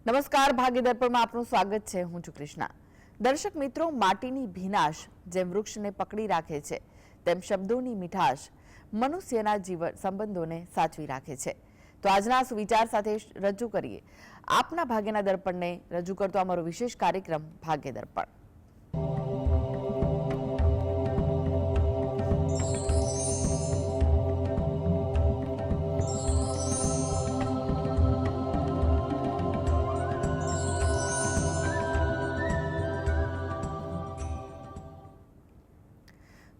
નમસ્કાર, ભાગ્ય દર્પણમાં આપનું સ્વાગત છે. હું છું કૃષ્ણા. દર્શક મિત્રો, માટીની ભીનાશ જેમ વૃક્ષને પકડી રાખે છે, તેમ શબ્દોની મીઠાશ મનુષ્યના જીવન સંબંધોને સાચવી રાખે છે. તો આજના સુવિચાર સાથે રજૂ કરીએ આપના ભાગ્યના દર્પણને રજૂ કરતો અમારો વિશેષ કાર્યક્રમ ભાગ્ય દર્પણ.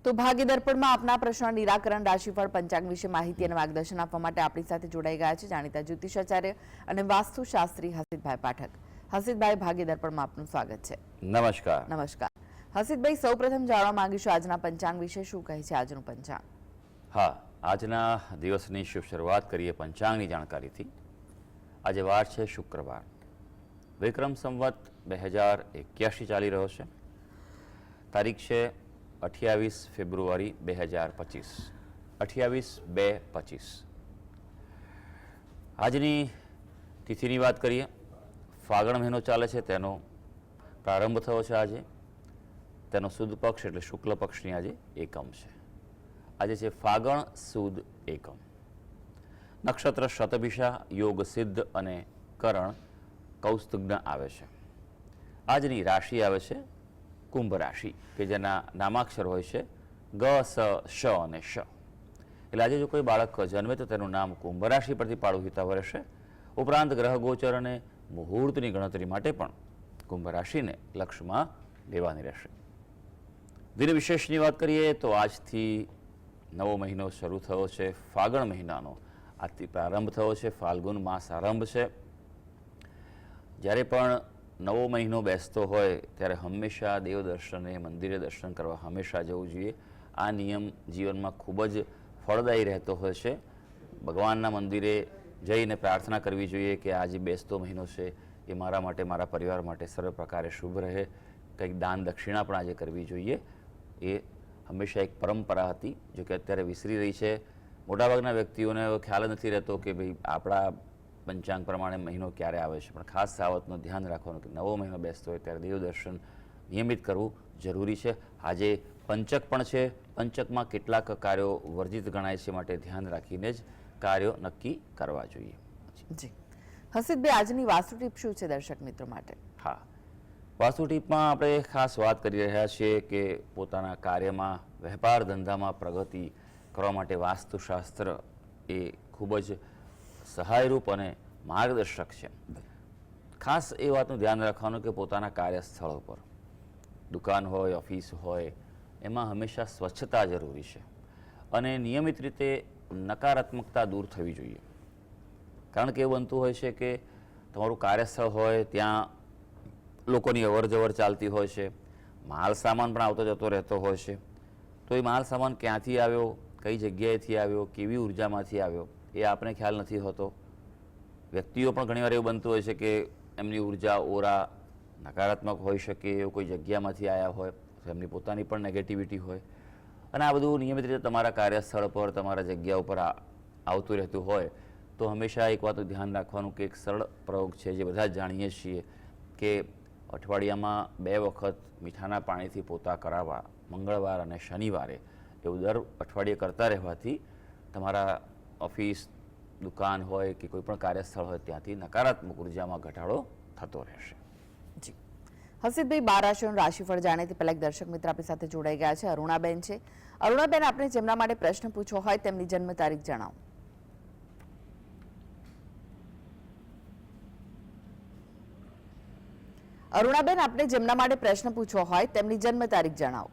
તો ભાગ્ય દર્પણમાં આપના પ્રશ્ન નિરાકરણ, રાશિફળ, પંચાંગ વિશે માહિતી અને માર્ગદર્શન આપવા માટે આપણી સાથે જોડાઈ ગયા છે જાણીતા જ્યોતિષાચાર્ય અને વાસ્તુશાસ્ત્રી હસીતભાઈ પાઠક. હસીતભાઈ, ભાગ્ય દર્પણમાં આપનું સ્વાગત છે. નમસ્કાર. નમસ્કાર. હસીતભાઈ, સૌપ્રથમ જાણવા માંગીશું આજના પંચાંગ વિશે. શું કહે છે આજનું પંચાંગ? હા, આજના દિવસની શુભ શરૂઆત કરીએ પંચાંગની જાણકારીથી. આજે વાર છે શુક્રવાર, વિક્રમ સંવત 2081 ચાલી રહ્યો છે. તારીખ છે 28 ફેબ્રુઆરી 2025, 28/2/25. આજની તિથિની વાત કરીએ. ફાગણ મહિનો ચાલે છે, તેનો પ્રારંભ થયો છે આજે. તેનો સુદ પક્ષ એટલે શુક્લ પક્ષની આજે એકમ છે. આજે છે ફાગણ સુદ એકમ. નક્ષત્ર શતભિષા, યોગ સિદ્ધ અને કરણ કૌસ્તુગ્ન આવે છે. આજની રાશિ આવે છે કુંભ રાશિ, કે જેના નામાક્ષર હોય છે ગ, સ, શ અને શ. એટલે આજે જો કોઈ બાળક જન્મે તો તેનું નામ કુંભ રાશિ પરથી પાડવું હિતાવહ રહેશે. ઉપરાંત ગ્રહ ગોચર અને મુહૂર્તની ગણતરી માટે પણ કુંભ રાશિને લક્ષમાં લેવાની રહેશે. દિન વિશેષની વાત કરીએ તો આજથી નવો મહિનો શરૂ થયો છે. ફાગણ મહિનાનો આજથી પ્રારંભ થયો છે. ફાલ્ગુન માસ આરંભ છે. જ્યારે પણ નવો મહિનો બેસતો હોય ત્યારે હંમેશા દેવ દર્શને, મંદિરે દર્શન કરવા હંમેશા જવું જોઈએ. આ નિયમ જીવનમાં ખૂબ જ ફળદાયી રહેતો હોય છે. ભગવાનના મંદિરે જઈને પ્રાર્થના કરવી જોઈએ કે આ જે બેસતો મહિનો છે એ મારા માટે, મારા પરિવાર માટે સર્વ પ્રકારે શુભ રહે. કંઈક દાન દક્ષિણા પણ આજે કરવી જોઈએ. એ હંમેશા એક પરંપરા હતી, જો કે અત્યારે વિસરી રહી છે. મોટાભાગના વ્યક્તિઓને ખ્યાલ નથી રહેતો કે ભાઈ આપણા પંચાંગ પ્રમાણે મહિનો ક્યારે આવે છે. પણ ખાસ આ વાતનું ધ્યાન રાખવાનું કે નવો મહિનો બેસતો હોય ત્યારે દેવ દર્શન નિયમિત કરવું જરૂરી છે. આજે પંચક પણ છે. પંચકમાં કેટલાક કાર્યો વર્જિત ગણાય છે, માટે ધ્યાન રાખીને જ કાર્યો નક્કી કરવા જોઈએ. જી હસીતભાઈ, આજની વાસ્તુ ટીપ શું છે દર્શક મિત્રો માટે? હા, વાસ્તુ ટીપમાં આપણે ખાસ વાત કરી રહ્યા છીએ કે પોતાના કાર્યમાં, વેપાર ધંધામાં પ્રગતિ કરવા માટે વાસ્તુશાસ્ત્ર એ ખૂબ જ સહાયરૂપ અને માર્ગદર્શક છે. ખાસ એ વાતનું ધ્યાન રાખવાનું કે પોતાના કાર્યસ્થળ ઉપર, દુકાન હોય, ઓફિસ હોય, એમાં હંમેશા સ્વચ્છતા જરૂરી છે અને નિયમિત રીતે નકારાત્મકતા દૂર થવી જોઈએ. કારણ કે એવું બનતું હોય છે કે તમારું કાર્યસ્થળ હોય ત્યાં લોકોની અવરજવર ચાલતી હોય છે, માલ સામાન પણ આવતો જતો રહેતો હોય છે. તો એ માલ સામાન ક્યાંથી આવ્યો, કઈ જગ્યાએથી આવ્યો, કેવી ઉર્જામાંથી આવ્યો, એ આપણે ખ્યાલ નથી હોતો. વ્યક્તિઓ પણ ઘણીવાર એવું બનતું હોય છે કે એમની ઉર્જા, ઓરા નકારાત્મક હોઈ શકે, એવું કોઈ જગ્યામાંથી આવ્યા હોય, એમની પોતાની પણ નેગેટિવિટી હોય. અને આ બધું નિયમિત રીતે તમારા કાર્યસ્થળ પર, તમારા જગ્યા ઉપર આવતું રહેતું હોય તો હંમેશા એક વાતનું ધ્યાન રાખવાનું કે એક સરળ પ્રયોગ છે જે બધા જ જાણીએ છીએ કે અઠવાડિયામાં 2 વખત મીઠાના પાણીથી પોતા કરાવવા, મંગળવાર અને શનિવારે. એવું દર અઠવાડિયે કરતા રહેવાથી તમારા ઓફિસ, દુકાન હોય કે કોઈ પણ કાર્યસ્થળ હોય ત્યાંથી નકારાત્મક ઉર્જામાં ઘટાડો થતો રહેશે. જી હસીતભાઈ, 12 રાશિઓનું રાશિફળ જાણે તે પહેલા એક દર્શક મિત્ર આપણી સાથે જોડાઈ ગયા છે. અરુણાબેન છે. અરુણાબેન, આપણે જેમના માટે પ્રશ્ન પૂછવો હોય તેમની જન્મ તારીખ જણાવો. અરુણાબેન, આપણે જેમના માટે પ્રશ્ન પૂછવો હોય તેમની જન્મ તારીખ જણાવો.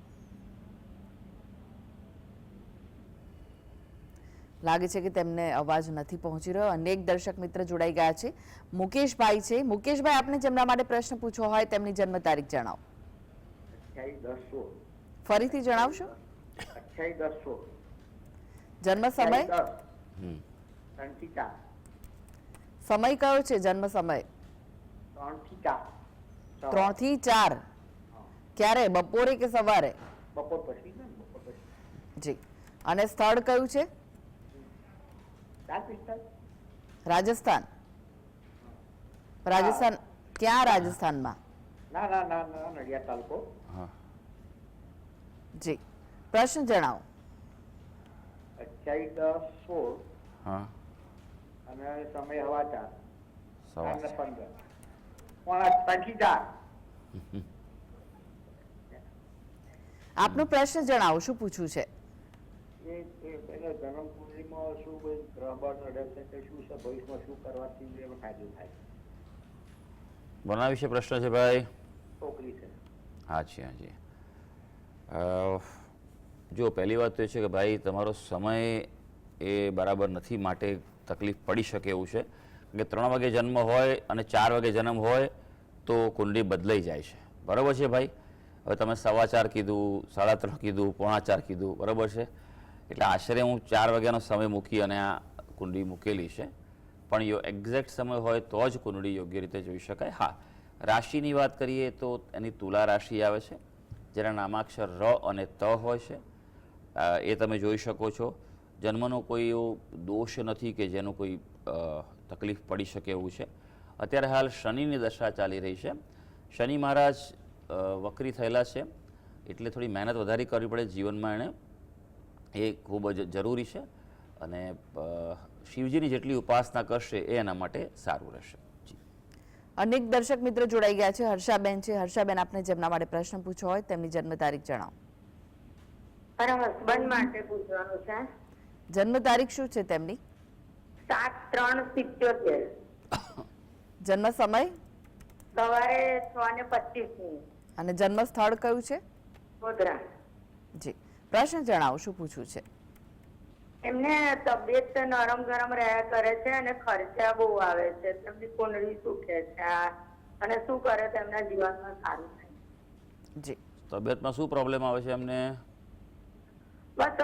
લાગે છે કે તેમને અવાજ નથી પહોંચી રહ્યો. અનેક દર્શક મિત્ર જોડાઈ ગયા છે. મુકેશભાઈ છે. મુકેશભાઈ, આપણે જેમના માટે પ્રશ્ન પૂછવો હોય તેમની જન્મ તારીખ જણાવો. 28/10/16. ફરીથી જણાવશો? 28/10/16. જન્મ સમય? 3 સમય કયો છે? જન્મ સમય 3 થી 4. ક્યારે? બપોરે કે સવારે? બપોર પછી. જી. અને સ્થળ કયું છે? રાજસ્થાન. રાજસ્થાન ક્યાં રાજસ્થાનમાં? ના ના ના ના નડિયાદ તાલુકો. હા જી, પ્રશ્ન જણાવો. 28-10-16 હા અને સમય હવા 4 સવા 15 5:34. આપનો પ્રશ્ન જણાવો, શું પૂછવું છે? એ પેલા જન્મ કુંડળીમાં શું કોઈ ગ્રહ બળ નડે છે કે શું છે, ભવિષ્યમાં શું કરવાથી એનો ફાયદો થાય? કોના વિશે પ્રશ્ન છે ભાઈ? છોકરી છે. હાજી હાજી. જો પહેલી વાત તો એ છે કે ભાઈ તમારો સમય એ બરાબર નથી, માટે તકલીફ પડી શકે એવું છે કે 3 વાગે જન્મ હોય અને 4 વાગે જન્મ હોય તો કુંડળી બદલાઈ જાય છે, બરાબર છે ભાઈ? હવે તમે 4:15 કીધું, 3:30 કીધું, 3:45 કીધું, બરાબર છે? એટલે આશરે હું 4 વાગ્યાનો સમય મૂકી અને આ કુંડળી મૂકેલી છે, પણ એક્ઝેક્ટ સમય હોય તો જ કુંડળી યોગ્ય રીતે જોઈ શકાય. હા, રાશિની વાત કરીએ તો એની તુલા રાશિ આવે છે, જેના નામાક્ષર ર અને ત હોય છે. એ તમે જોઈ શકો છો. જન્મનો કોઈ એવો દોષ નથી કે જેનું કોઈ તકલીફ પડી શકે એવું છે. અત્યારે હાલ શનિની દશા ચાલી રહી છે. શનિ મહારાજ વક્રી થયેલા છે, એટલે થોડી મહેનત વધારે કરવી પડે જીવનમાં એણે, એ ખૂબ જ જરૂરી છે. અને શિવજીની જેટલી ઉપાસના કરશે એ એના માટે સારું રહેશે. જી, અનેક દર્શક મિત્રો જોડાઈ ગયા છે. હર્ષાબેન છે. હર્ષાબેન, આપને જેમના માટે પ્રશ્ન પૂછવો હોય તેમની જન્મ તારીખ જણાવો. મારા હસબન્ડ માટે પૂછવાનું છે. જન્મ તારીખ શું છે તેમની? 7/3/77. જન્મ સમય સવારે 6:25 અને જન્મ સ્થળ કયું છે? ગોધરા. જી, પ્રશ્ન જણાવો, શું પૂછવું છે? એમને તબિયત નરમ ગરમ રહ્યા કરે છે અને ખર્ચા બહુ આવે છે. તેમની કુંડળી શું કહે છે અને શું કરે તો એમના જીવનમાં સારું થાય? જી, તબિયતમાં શું પ્રોબ્લેમ આવે છે એમને? બસ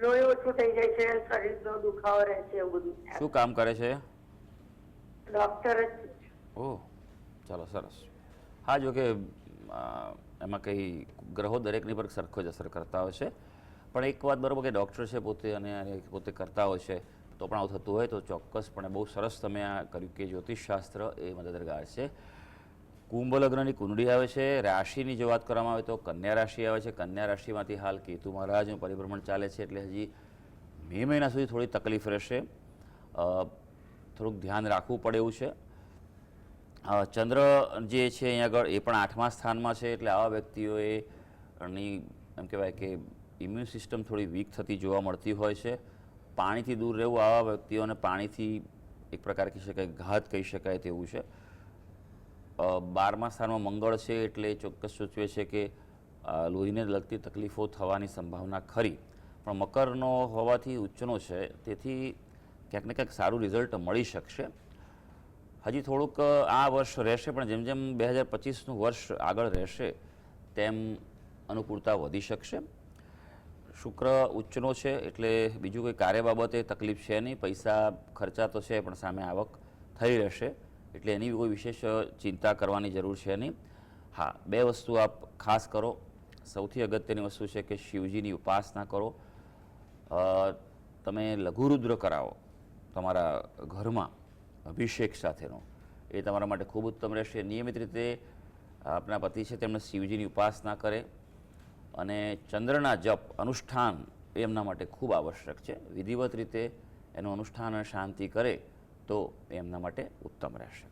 લોહી ઓછું થઈ જાય છે, શરીરનો દુખાવો રહે છે, એવું બધું થાય. શું કામ કરે છે? ડોક્ટર જ છે. ઓહ, ચાલો સરસ. હા, જો કે એમાં કંઈ ગ્રહો દરેકની પર સરખો જ અસર કરતા હોય છે, પણ એક વાત બરાબર કે ડૉક્ટર છે પોતે અને પોતે કરતા હોય છે તો પણ આવું થતું હોય તો ચોક્કસપણે બહુ સરસ તમે આ કર્યું કે જ્યોતિષશાસ્ત્ર એ મદદગાર છે. કુંભ લગ્નની કુંડળી આવે છે. રાશિની જો વાત કરવામાં આવે તો કન્યા રાશિ આવે છે. કન્યા રાશિમાંથી હાલ કેતુ મહારાજનું પરિભ્રમણ ચાલે છે, એટલે હજી મે મહિના સુધી થોડી તકલીફ રહેશે, થોડુંક ધ્યાન રાખવું પડે એવું છે. ચંદ્ર જે છે અહીંયા આગળ એ પણ 8મા સ્થાનમાં છે, એટલે આવા વ્યક્તિઓએ એમ કહેવાય કે ઇમ્યુન સિસ્ટમ થોડી વીક થતી જોવા મળતી હોય છે. પાણીથી દૂર રહેવું, આવા વ્યક્તિઓને પાણીથી એક પ્રકાર કહી શકાય ઘાત કહી શકાય તેવું છે. 12મા સ્થાનમાં મંગળ છે, એટલે ચોક્કસ સૂચવે છે કે લોહીને લગતી તકલીફો થવાની સંભાવના ખરી, પણ મકરનો હોવાથી ઉચ્ચનો છે, તેથી ક્યાંક ને ક્યાંક સારું રિઝલ્ટ મળી શકશે. હજી થોડુંક આ વર્ષ રહેશે, પણ જેમ જેમ 2025નું વર્ષ આગળ રહેશે તેમ અનુકૂળતા વધી શકશે. શુક્ર ઉચ્ચનો છે, એટલે બીજું કોઈ કાર્ય બાબતે તકલીફ છે નહીં. પૈસા ખર્ચા તો છે, પણ સામે આવક થઈ રહેશે, એટલે એની કોઈ વિશેષ ચિંતા કરવાની જરૂર છે નહીં. હા, 2 વસ્તુ આપ ખાસ કરો. સૌથી અગત્યની વસ્તુ છે કે શિવજીની ઉપાસના કરો. તમે લઘુરુદ્ર કરાવો તમારા ઘરમાં અભિષેક સાથેનો, એ તમારા માટે ખૂબ ઉત્તમ રહેશે. નિયમિત રીતે આપણા પતિ છે તેમણે શિવજીની ઉપાસના કરે અને ચંદ્રના જપ અનુષ્ઠાન એ એમના માટે ખૂબ આવશ્યક છે. વિધિવત રીતે એનું અનુષ્ઠાન અને શાંતિ કરે તો એમના માટે ઉત્તમ રહેશે.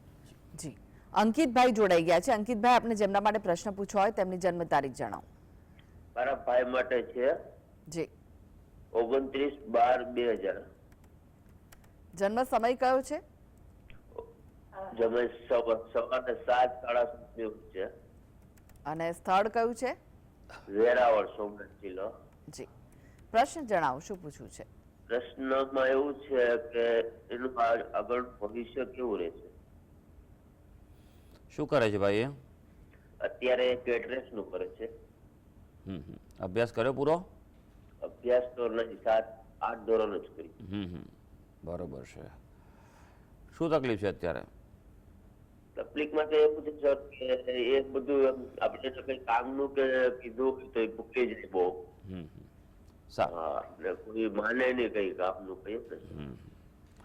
જી, અંકિતભાઈ જોડાઈ ગયા છે. અંકિતભાઈ, આપને જેમના માટે પ્રશ્ન પૂછવો હોય તેમની જન્મ તારીખ જણાવો. મારા ભાઈ માટે છે જી, 29/12/2000. જન્મ સમય કયો છે? જમે સવારે 7:30 છે. અને સ્થળ કયું છે? વેરાવળ, સોમનાથ જિલ્લો. જી, પ્રશ્ન જણાવો, શું પૂછવું છે? પ્રશ્નમાં એવું છે કે એનું આગળ ભવિષ્ય કેવું રહેશે? શું કરે છે ભાઈ? અત્યારે કેટરેસ નું કરે છે. અભ્યાસ કર્યો પૂરો? અભ્યાસ તો નથી, 7-8 ધોરણ જ કરી. બરોબર છે. શું તકલીફ છે અત્યારે? તકલીફમાં તો એવું છે સર કે એ બધું આપણે તો કઈ કામનું કે કીધું તો એ ભૂલી જાય બહુ. સારું. હા, એટલે કોઈ માને નહીં કઈ કામનું કઈ ને.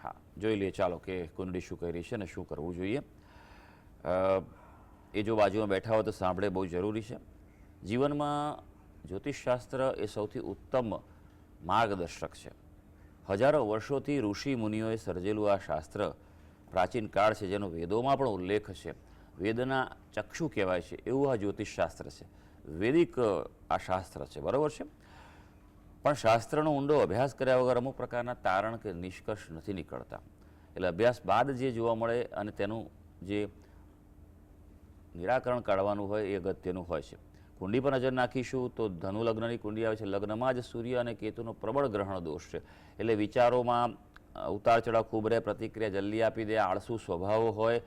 હા, જોઈ લઈએ ચાલો કે કુંડળી શું કહી રહી છે અને શું કરવું જોઈએ. એ જો બાજુમાં બેઠા હોય તો સાંભળે બહુ જરૂરી છે. જીવનમાં જ્યોતિષશાસ્ત્ર એ સૌથી ઉત્તમ માર્ગદર્શક છે. હજારો વર્ષોથી ઋષિ મુનિઓએ સર્જેલું આ શાસ્ત્ર પ્રાચીન કાળ છે, જેનો વેદોમાં પણ ઉલ્લેખ છે. વેદના ચક્ષુ કહેવાય છે એવું આ જ્યોતિષશાસ્ત્ર છે. વૈદિક આ શાસ્ત્ર છે, બરાબર છે. પણ શાસ્ત્રનો ઊંડો અભ્યાસ કર્યા વગર અમુક પ્રકારના તારણ કે નિષ્કર્ષ નથી નીકળતા. એટલે અભ્યાસ બાદ જે જોવા મળે અને તેનું જે નિરાકરણ કાઢવાનું હોય એ અગત્યનું હોય છે. કુંડી પર નજર નાખીશું તો ધનુ લગ્નની કુંડી આવે છે. લગ્નમાં જ સૂર્ય અને કેતુનો પ્રબળ ગ્રહણ દોષ છે. એટલે વિચારોમાં ઉતાર ચઢાવ ખૂબ રહે, પ્રતિક્રિયા જલ્દી આપી દે, આળસુ સ્વભાવ હોય,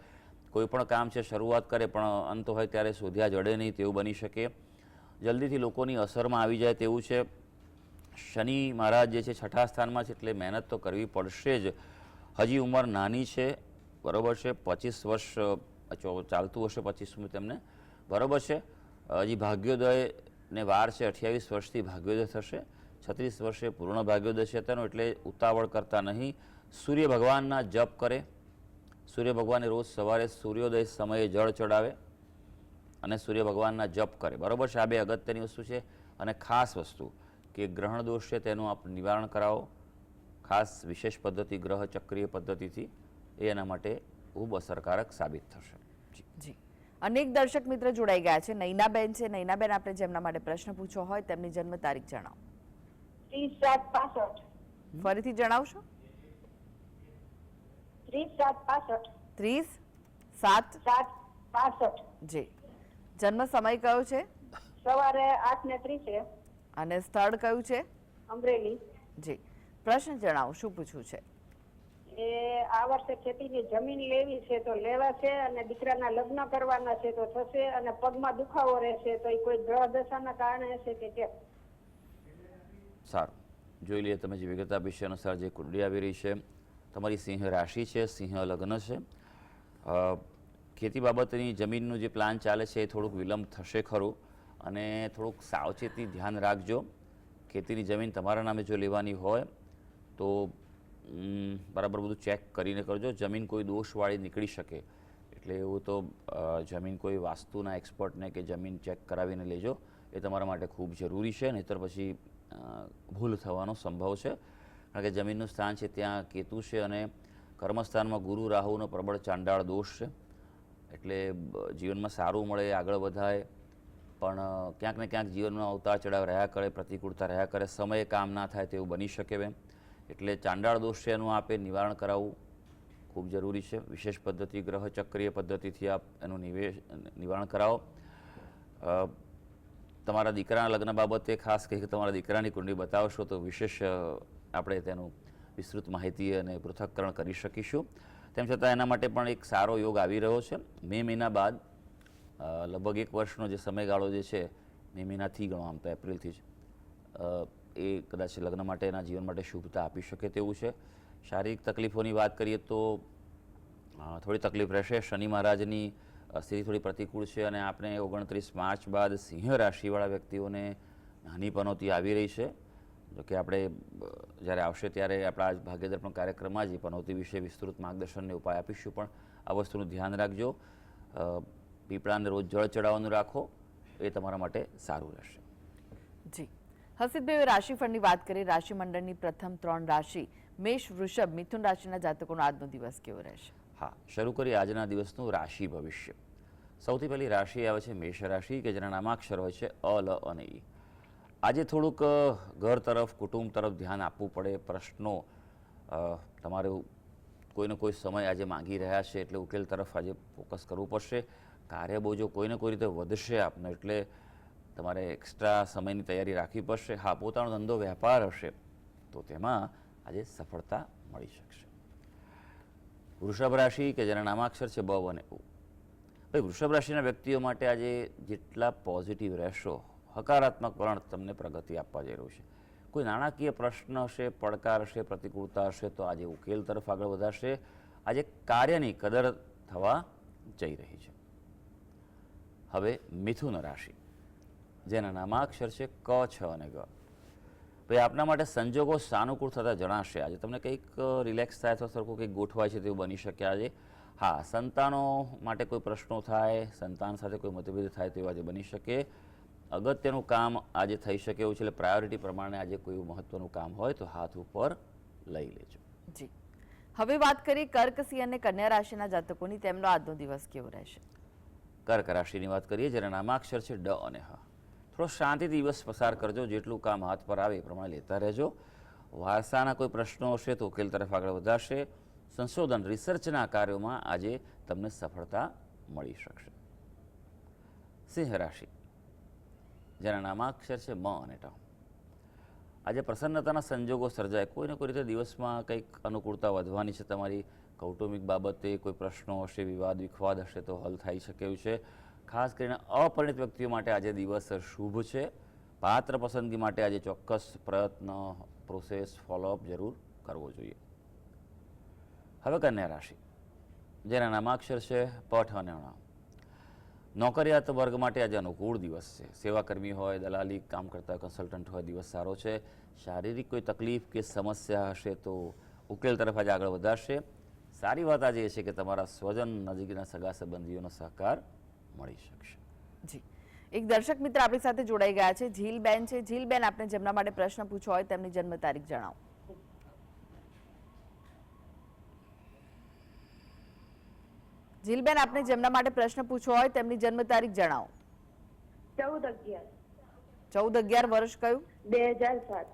કોઈ પણ કામ છે શરૂઆત કરે પણ અંત હોય ત્યારે શોધ્યા જડે નહીં તેવું બની શકે. જલ્દીથી લોકોની અસરમાં આવી જાય તેવું છે. શનિ મહારાજ જે છે 6થા સ્થાનમાં છે, એટલે મહેનત તો કરવી પડશે જ. હજી ઉંમર નાની છે, બરાબર છે. 25 વર્ષ ચાલતું હશે, 25મું તેમને, બરાબર છે. હજી ભાગ્યોદયને વાર છે, 28 વર્ષથી ભાગ્યોદય થશે, 36 વર્ષે પૂર્ણ ભાગ્યોદય છે તેનો. એટલે ઉતાવળ કરતા નહીં. સૂર્ય ભગવાનના જપ કરે. સૂર્ય ભગવાને રોજ સવારે સૂર્યોદય સમયે જળ ચડાવે અને સૂર્ય ભગવાનના જપ કરે, બરાબર છે. આ બે અગત્યની વસ્તુ છે. અને ખાસ વસ્તુ કે ગ્રહણ દોષ છે તેનું આપ નિવારણ કરાવો, ખાસ વિશેષ પદ્ધતિ ગ્રહ ચક્રીય પદ્ધતિથી. એ એના માટે ખૂબ અસરકારક સાબિત થશે. જી, અનેક દર્શક મિત્ર જોડાઈ ગયા છે. નૈનાબેન છે. નૈનાબેન, આપણે જેમના માટે પ્રશ્ન પૂછવો હોય તેમની જન્મ તારીખ જણાવો. 30/7/65. ફરીથી જણાવશો? 30/7/65. 30/7/65. જી. જન્મ સમય કયો છે સવારે 8:30 અને સ્થળ કયું છે? અમરેલી. જી, પ્રશ્ન જણાવો, શું પૂછવું છે? એ આ વર્ષે ખેતીની જમીન લેવી છે તો લેવાશે, અને દીકરાના લગ્ન કરવાના છે તો થશે, અને પગમાં દુખાવો રહેશે તો એ કોઈ ગ્રહ દશાના કારણે હશે કે કેમ? સારું, જોઈ લઈએ. તમે જે વિગત આપી છે અનુસાર જે કુંડળી આવી રહી છે, તમારી સિંહ રાશિ છે, સિંહ લગ્ન છે. ખેતી બાબતની જમીનનું જે પ્લાન ચાલે છે એ થોડુંક વિલંબ થશે ખરું, અને થોડુંક સાવચેતી ધ્યાન રાખજો. ખેતીની જમીન તમારા નામે જો લેવાની હોય તો બરાબર બધું ચેક કરીને કરજો. જમીન કોઈ દોષવાળી નીકળી શકે, એટલે એવું તો જમીન કોઈ વાસ્તુના એક્સપર્ટને કે જમીન ચેક કરાવીને લેજો. એ તમારા માટે ખૂબ જરૂરી છે, નહીંતર પછી ભૂલ થવાનો સંભવ છે. કારણ કે જમીનનું સ્થાન છે ત્યાં કેતુ છે અને કર્મસ્થાનમાં ગુરુ રાહુનો પ્રબળ ચાંડાળ દોષ છે. એટલે જીવનમાં સારું મળે, આગળ વધાય, પણ ક્યાંક ને ક્યાંક જીવનમાં ઉતાર ચઢાવ રહ્યા કરે, પ્રતિકૂળતા રહ્યા કરે, સમયે કામ ના થાય તેવું બની શકે બેન. એટલે ચાંડાળ દોષ છે એનું આપે નિવારણ કરાવવું ખૂબ જરૂરી છે. વિશેષ પદ્ધતિ ગ્રહ ચક્રીય પદ્ધતિથી આપ એનું નિવારણ કરાવો. તમારા દીકરાના લગ્ન બાબતે ખાસ કહી કે તમારા દીકરાની કુંડળી બતાવશો તો વિશેષ આપણે તેનું વિસ્તૃત માહિતી અને પૃથક્કરણ કરી શકીશું. તેમ છતાં એના માટે પણ એક સારો યોગ આવી રહ્યો છે. મે મહિના બાદ લગભગ 1 વર્ષનો જે સમયગાળો જે છે, મે મહિનાથી ગણો, આમ તો એપ્રિલથી જ, એ કદાચ લગ્ન માટે એના જીવન માટે શુભતા આપી શકે તેવું છે. શારીરિક તકલીફોની વાત કરીએ તો થોડી તકલીફ રહેશે. શનિ મહારાજની સ્થિતિ થોડી પ્રતિકૂળ છે અને આપણે 29 માર્ચ બાદ સિંહ રાશિવાળા વ્યક્તિઓને નાની પનોતી આવી રહી છે. જોકે આપણે જ્યારે આવશે ત્યારે આપણા આજ ભાગ્યદર્પણ કાર્યક્રમમાં જ પનોતી વિશે વિસ્તૃત માર્ગદર્શનને ઉપાય આપીશું. પણ આ વસ્તુનું ધ્યાન રાખજો. પીપળાને રોજ જળ ચડાવવાનું રાખો, એ તમારા માટે સારું રહેશે. જી, હર્ષિતભાઈ, રાશિફળની વાત કરીએ. રાશિમંડળની પ્રથમ 3 રાશિ મેષ, વૃષભ, મિથુન રાશિના જાતકોનો આજનો દિવસ કેવો રહેશે? હા, શરૂ કરીએ આજના દિવસનું રાશિ ભવિષ્ય. સૌથી પહેલી રાશિ આવે છે મેષ રાશિ, કે જેના નામાક્ષર હોય છે અ, લ અને ઈ. આજે થોડુંક ઘર તરફ, કુટુંબ તરફ ધ્યાન આપવું પડે. પ્રશ્નો તમારું કોઈને કોઈ સમય આજે માંગી રહ્યા છે, એટલે ઉકેલ તરફ આજે ફોકસ કરવું પડશે. કાર્યબોજો કોઈને કોઈ રીતે વધશે આપને, એટલે તમારે એક્સ્ટ્રા સમયની તૈયારી રાખવી પડશે. હા, પોતાનો ધંધો વેપાર હશે તો તેમાં આજે સફળતા મળી શકશે. વૃષભ રાશિ, કે જેના નામાક્ષર છે બ અને ઉ. ભાઈ, વૃષભ રાશિના વ્યક્તિઓ માટે આજે જેટલા પોઝિટિવ રહેશો, હકારાત્મક વલણ તમને પ્રગતિ આપવા જઈ રહ્યું છે. કોઈ નાણાકીય પ્રશ્ન હશે, પડકાર હશે, પ્રતિકૂળતા હશે તો આજે ઉકેલ તરફ આગળ વધારશે. આજે કાર્યની કદર થવા જઈ રહી છે. હવે મિથુન રાશિ, જેના નામાક્ષર છે ક, છ અને ગ. ભાઈ આપના માટે સંજોગો સાનુકૂળ થતા જણાશે. આજે તમને કંઈક રિલેક્સ થાય અથવા સરખું કંઈક ગોઠવાય છે તેવું બની શકે આજે. હા, સંતાનો માટે કોઈ પ્રશ્નો થાય, સંતાન સાથે કોઈ મતભેદ થાય તેવું આજે બની શકે. અગત્યનું કામ આજે થઈ શકે એવું છે, એટલે પ્રાયોરિટી પ્રમાણે આજે કોઈ મહત્વનું કામ હોય તો હાથ ઉપર લઈ લેજો. જી, હવે વાત કરીએ કર્ક, સિંહ અને કન્યા રાશિના જાતકોની. તેમનો આજનો દિવસ કેવો રહેશે? કર્ક રાશિની વાત કરીએ, જેના નામાક્ષર છે ડ અને હ. થોડો શાંતિ દિવસ પસાર કરજો, જેટલું કામ હાથ પર આવે એ પ્રમાણે લેતા રહેજો. વારસાના કોઈ પ્રશ્નો હશે તો ઉકેલ તરફ આગળ વધારશે. સંશોધન રિસર્ચના કાર્યોમાં આજે તમને સફળતા મળી શકશે. સિંહ રાશિ, જેના નામાક્ષર છે મ અને ટ. આજે પ્રસન્નતાના સંજોગો સર્જાય. કોઈને કોઈ રીતે દિવસમાં કંઈક અનુકૂળતા વધવાની છે. તમારી કૌટુંબિક બાબતે કોઈ પ્રશ્નો હશે, વિવાદ વિખવાદ હશે તો હલ થઈ શકે એવું છે. ખાસ કરીને અપરિણિત વ્યક્તિઓ માટે આજે દિવસ શુભ છે. પાત્ર પસંદગી માટે આજે ચોક્કસ પ્રયત્ન, પ્રોસેસ, ફોલોઅપ જરૂર કરવો જોઈએ. હવે કન્યા રાશિ, જેના નામાક્ષર છે પઠ અને ણ. નોકરિયાત વર્ગ માટે આજે અનુકૂળ દિવસ છે. સેવાકર્મી હોય, દલાલી કામ કરતા કન્સલ્ટન્ટ હોય, દિવસ સારો છે. શારીરિક કોઈ તકલીફ કે સમસ્યા હશે તો ઉકેલ તરફ આજે આગળ વધારશે. સારી વાત આજે એ છે કે તમારા સ્વજન, નજીકના સગા સંબંધીઓનો સહકાર મળી શકશે. જી, એક દર્શક મિત્ર આપણી સાથે જોડાઈ ગયા છે, ઝીલબેન છે. ઝીલબેન, આપને જેમના માટે પ્રશ્ન પૂછવો હોય તેમની જન્મ તારીખ જણાવો. ઝીલબેન, આપને જેમના માટે પ્રશ્ન પૂછવો હોય તેમની જન્મ તારીખ જણાવો. 14/11. 14/11 વર્ષ કયું? 2007.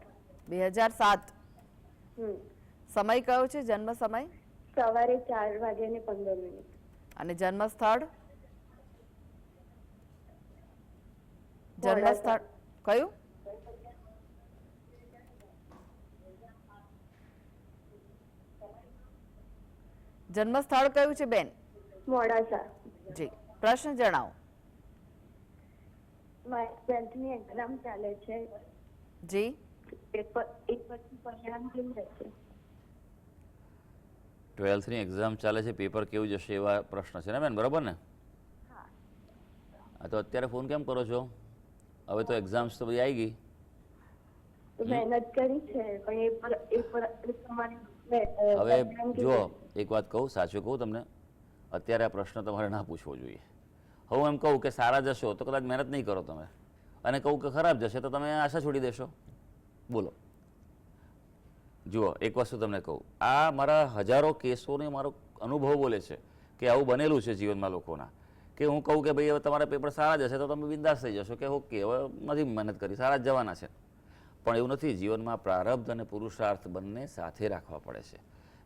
2007. સમય કયો છે? જન્મ સમય? સવારે 4:15. અને જન્મ સ્થળ? જન્મ સ્થળ કયું? જન્મ સ્થળ કયું છે બેન? મોડાસા. જી, પ્રશ્ન જણાવો. મારી 12th ની એક્ઝામ ચાલે છે. જી, પેપર એક પછી પરિણામ કેવું રહેશે? 12થની એક્ઝામ ચાલે છે, પેપર કેવું જશે એવા પ્રશ્ન છે ને બેન, બરાબર ને? હા, તો અત્યારે ફોન કેમ કરો છો? હવે તો એક્ઝામ્સ તો બધી આવી ગઈ. મહેનત કરી છે પણ એ પ્રમાણે હવે જો એક વાત કહું, સાચું કહું તમને, અત્યારે આ પ્રશ્ન તમારે ના પૂછવો જોઈએ. હું એમ કહું કે સારા જશો તો કદાચ મહેનત નહીં કરો તમે, અને કહું કે ખરાબ જશે તો તમે આશા છોડી દેશો. બોલો. જુઓ, એક વસ્તુ તમને કહું, આ મારા હજારો કેસોને મારો અનુભવ બોલે છે કે આવું બનેલું છે જીવનમાં લોકોના, કે હું કહું કે ભાઈ હવે તમારા પેપર સારા જશે તો તમે બિંદાસ થઈ જશો કે ઓકે હવે નથી મહેનત કરી, સારા જ જવાના છે. પણ એવું નથી. જીવનમાં પ્રારબ્ધ અને પુરુષાર્થ બંને સાથે રાખવા પડે છે.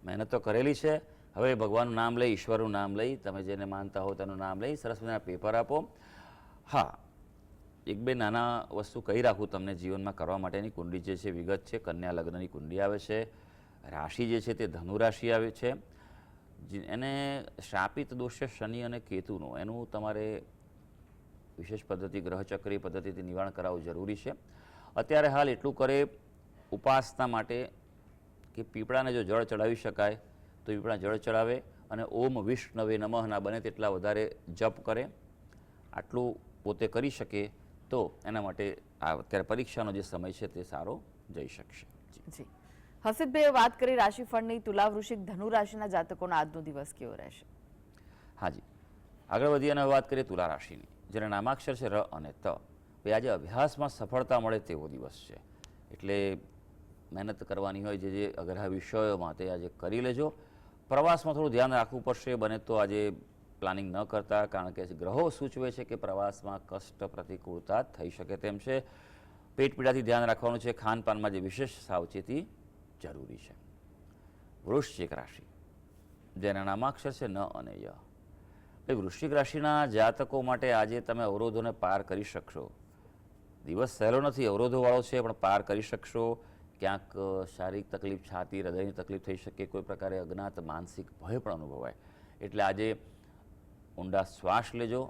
મહેનત તો કરેલી છે. હવે ભગવાનનું નામ લઈ, ઈશ્વરનું નામ લઈ, તમે જેને માનતા હો તેનું નામ લઈ સરસ મજાના પેપર આપો. હા, એક બે નાના વસ્તુ કહી રાખું તમને જીવનમાં કરવા માટેની કુંડલી જે છે વિગત છે. કન્યા લગ્નની કુંડલી આવે છે. રાશિ જે છે તે ધનુ રાશિ આવે છે. એને શાપિત દોષ છે શનિ અને કેતુનું, એનું તમારે વિશેષ પદ્ધતિ, ગ્રહચક્રી પદ્ધતિથી નિવારણ કરાવવું જરૂરી છે. અત્યારે હાલ એટલું કરે ઉપાસના માટે કે પીપળાને જો જળ ચડાવી શકાય તો પીપળા જળ ચડાવે, અને ઓમ વિષ્ણવે નમઃના બને તેટલા વધારે જપ કરે. આટલું પોતે કરી શકે તો એના માટે આ અત્યારે પરીક્ષાનો જે સમય છે તે સારો જઈ શકશે. જી, હસીબભાઈએ વાત કરી રાશિફળની. તુલા, વૃશ્ચિક, ધનુ રાશિના જાતકોનો આજનો દિવસ કેવો રહેશે? હાજી, આગળ વધી અને વાત કરીએ તુલા રાશિની, જેના નામાક્ષર છે ર અને ત. ભાઈ આજે અભ્યાસમાં સફળતા મળે તેવો દિવસ છે, એટલે મહેનત કરવાની હોય જે અઘરા વિષયોમાં તે આજે કરી લેજો. પ્રવાસમાં થોડું ધ્યાન રાખવું પડશે, બને તો આજે પ્લાનિંગ ન કરતા, કારણ કે ગ્રહો સૂચવે છે કે પ્રવાસમાં કષ્ટ, પ્રતિકૂળતા થઈ શકે તેમ છે. પેટ પીડાથી ધ્યાન રાખવાનું છે. ખાનપાનમાં જે વિશેષ સાવચેતી જરૂરી છે. વૃશ્ચિક રાશિ, જેના નામાક્ષર છે ન અને ય. વૃશ્ચિક રાશિના જાતકો માટે આજે તમે અવરોધોને પાર કરી શકશો. દિવસ સહેલો નથી, અવરોધોવાળો છે, પણ પાર કરી શકશો. ક્યાંક શારીરિક તકલીફ, છાતી, હૃદયની તકલીફ થઈ શકે, કોઈ પ્રકારે અજ્ઞાત માનસિક ભય પણ અનુભવાય. એટલે આજે ઊંડા શ્વાસ લેજો,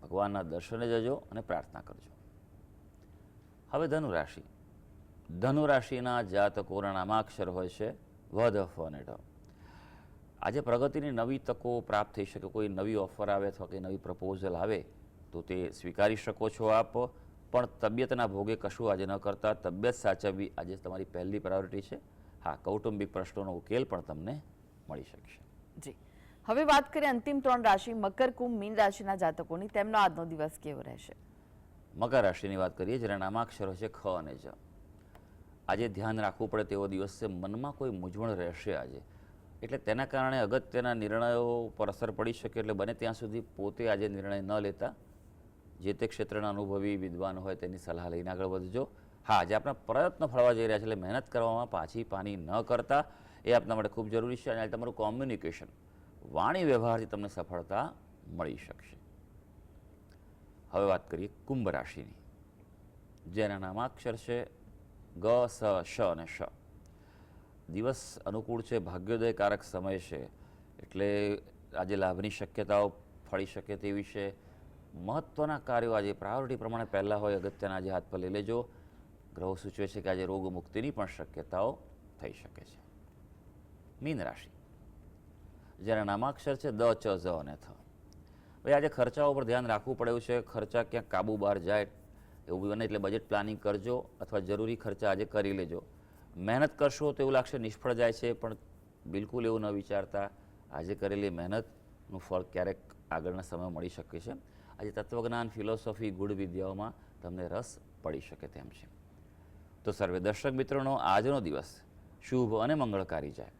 ભગવાનના દર્શને જજો અને પ્રાર્થના કરજો. હવે ધનુ રાશિ. ધનુ રાશિના જાતકોના નામાક્ષર હોય છે વધ, ફ અને ઢ. આજે પ્રગતિની નવી તકો પ્રાપ્ત થઈ શકે. કોઈ નવી ઓફર આવે અથવા કોઈ નવી પ્રપોઝલ આવે તો તે સ્વીકારી શકો છો આપ. પણ તબિયતના ભોગે કશું આજે ન કરતા તબિયત સાચવવી આજે તમારી પહેલી પ્રાયોરિટી છે. હા, કૌટુંબિક પ્રશ્નોનો ઉકેલ પણ તમને મળી શકશે. જી, હવે વાત કરીએ અંતિમ 3 રાશિ મકર, કુંભ, મીન રાશિના જાતકોની. તેમનો આજનો દિવસ કેવો રહેશે? મકર રાશિની વાત કરીએ, જેના નામાક્ષરો છે ખ અને જ. આજે ધ્યાન રાખવું પડે તેવો દિવસ છે. મનમાં કોઈ મૂંઝવણ રહેશે આજે, એટલે તેના કારણે અગત્યના નિર્ણયો પર અસર પડી શકે. એટલે બને ત્યાં સુધી પોતે આજે નિર્ણય ન લેતા જે તે ક્ષેત્રના અનુભવી વિદ્વાન હોય તેની સલાહ લઈને આગળ વધજો. હા, આજે આપણા પ્રયત્નો ફળવા જઈ રહ્યા છે, એટલે મહેનત કરવામાં પાછી પાની ન કરતા એ આપના માટે ખૂબ જરૂરી છે. અને તમારું કોમ્યુનિકેશન, વાણી વ્યવહારથી તમને સફળતા મળી શકશે. હવે વાત કરીએ કુંભ રાશિની, જેના નામાક્ષર છે ગ, સ, શ અને શ. દિવસ અનુકૂળ છે, ભાગ્યોદયકારક સમય છે, એટલે આજે લાભની શક્યતાઓ ફળી શકે તેવી છે. મહત્વના કાર્યો આજે પ્રાયોરિટી પ્રમાણે પહેલાં હોય અગત્યના આજે હાથ પર લઈ લેજો. ગ્રહો સૂચવે છે કે આજે રોગ મુક્તિની પણ શક્યતાઓ થઈ શકે છે. મીન રાશિ, જેના નામાક્ષર છે દ, ચ, ઝ અને થ. ભાઈ આજે ખર્ચાઓ પર ધ્યાન રાખવું પડે એવું છે. ખર્ચા ક્યાંક કાબુ બહાર જાય એવું બને એટલે બજેટ પ્લાનિંગ કરજો, અથવા જરૂરી ખર્ચા આજે કરી લેજો. મહેનત કરશો તો એવું લાગશે નિષ્ફળ જાય છે, પણ બિલકુલ એવું ન વિચારતા આજે કરેલી મહેનતનું ફળ ક્યારેક આગળના સમયમાં મળી શકે છે. આજે તત્વજ્ઞાન, ફિલોસોફી, ગૂઢ વિદ્યાઓમાં તમને રસ પડી શકે તેમ છે. તો સર્વે દર્શક મિત્રોનો આજનો દિવસ શુભ અને મંગળકારી જાય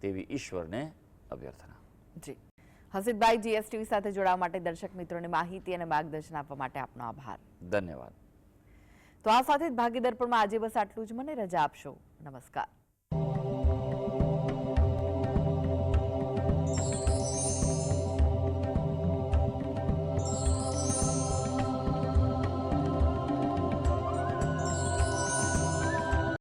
તેવી ઈશ્વરને અભ્યર્થના. જી, હસીબભાઈ, જીએસટીવી સાથે જોડાવા માટે, દર્શક મિત્રોને માહિતી અને માર્ગદર્શન આપવા માટે આપનો આભાર. ધન્યવાદ. તો આ સાથે જ ભાગ્ય દર્પણમાં આજે બસ આટલું જ. મને રજા આપશો. નમસ્કાર.